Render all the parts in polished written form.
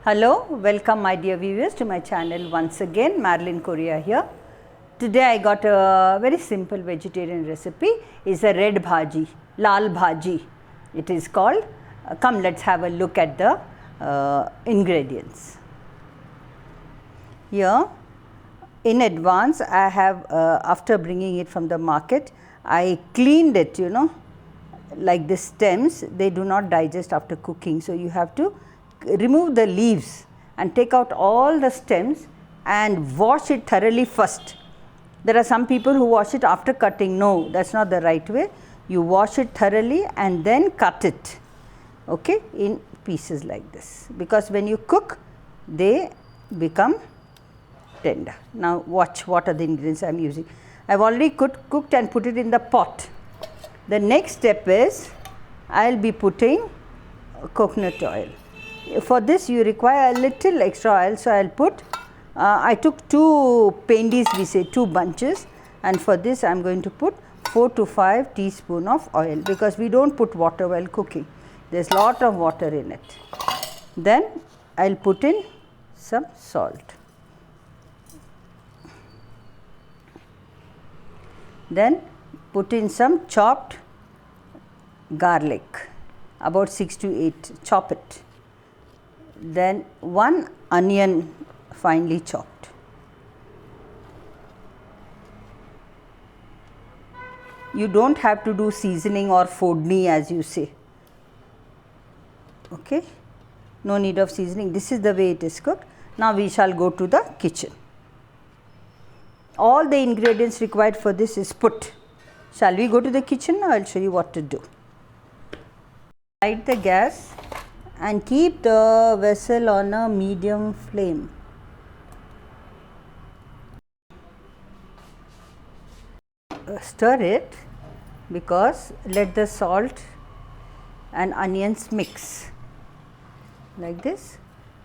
Hello, welcome my dear viewers to my channel once again. Marilyn Korea here. Today I got a very simple vegetarian recipe. It's a red bhaji, lal bhaji it is called. Come, let's have a look at the ingredients. Here in advance I have after bringing it from the market, I cleaned it, like the stems. They do not digest after cooking, so you have to remove the leaves and take out all the stems and wash it thoroughly first. There are some people who wash it after cutting. No, that's not the right way. You wash it thoroughly and then cut it, okay, in pieces like this, because when you cook they become tender. Now watch what are the ingredients I am using. I have already cooked and put it in the pot. The next step is I will be putting coconut oil. For this you require a little extra oil, so I will put, I took 2 pendis, we say 2 bunches, and for this I am going to put 4 to 5 teaspoon of oil, because we do not put water while cooking. There is lot of water in it. Then I will put in some salt. Then put in some chopped garlic, about 6 to 8, chop it. Then 1 onion finely chopped. You do not have to do seasoning or fodni as you say, okay. No need of seasoning. This is the way it is cooked. Now we shall go to the kitchen. All the ingredients required for this is put. Shall we go to the kitchen? I will show you what to do. Light the gas and keep the vessel on a medium flame. Stir it, because let the salt and onions mix like this,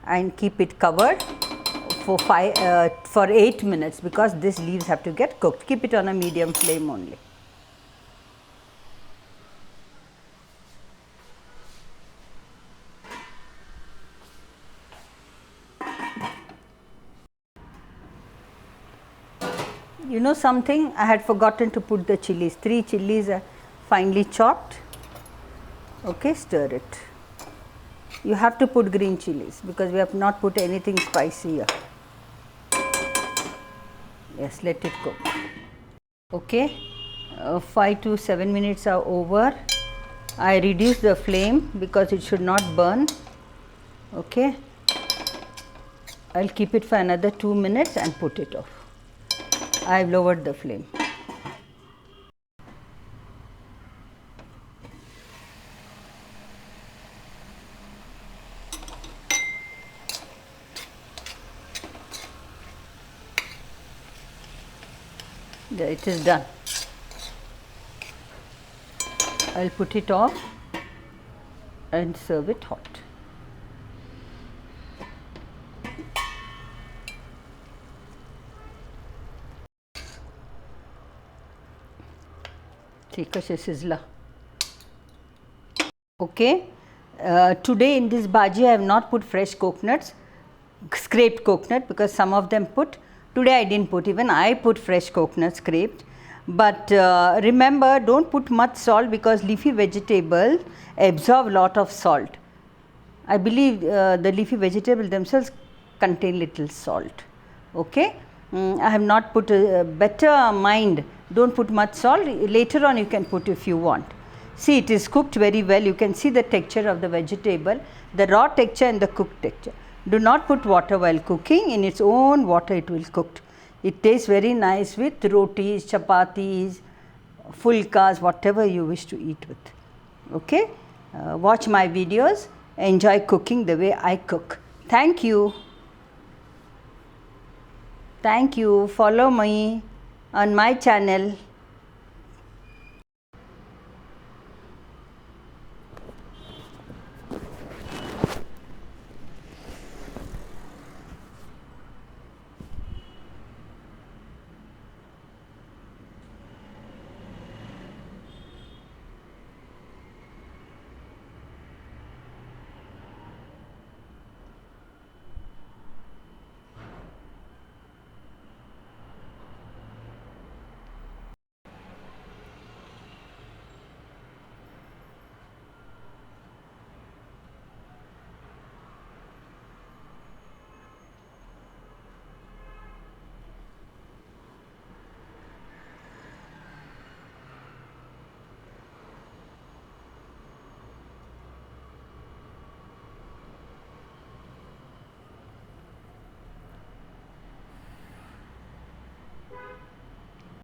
and keep it covered for 8 minutes, because these leaves have to get cooked. Keep it on a medium flame only. You know something, I had forgotten to put the chilies. 3 chilies are finely chopped, okay. Stir it. You have to put green chilies, because we have not put anything spicy here. Yes, let it cook. Okay, 5 to 7 minutes are over. I reduce the flame because it should not burn, okay. I will keep it for another 2 minutes and put it off. I have lowered the flame. There, it is done. I will put it off and serve it hot. Take a sizzler. Okay. Today in this bhaji I have not put fresh coconuts, scraped coconut, because some of them put. Today I did not put, even I put fresh coconut scraped. But remember, do not put much salt, because leafy vegetables absorb lot of salt. I believe the leafy vegetables themselves contain little salt, okay. I have not put better mind, do not put much salt. Later on you can put if you want. See, it is cooked very well. You can see the texture of the vegetable, the raw texture and the cooked texture. Do not put water while cooking. In its own water it will cook. It tastes very nice with rotis, chapatis, fulkas, whatever you wish to eat with, okay. Watch my videos, enjoy cooking the way I cook. Thank you. Thank you. Follow me on my channel.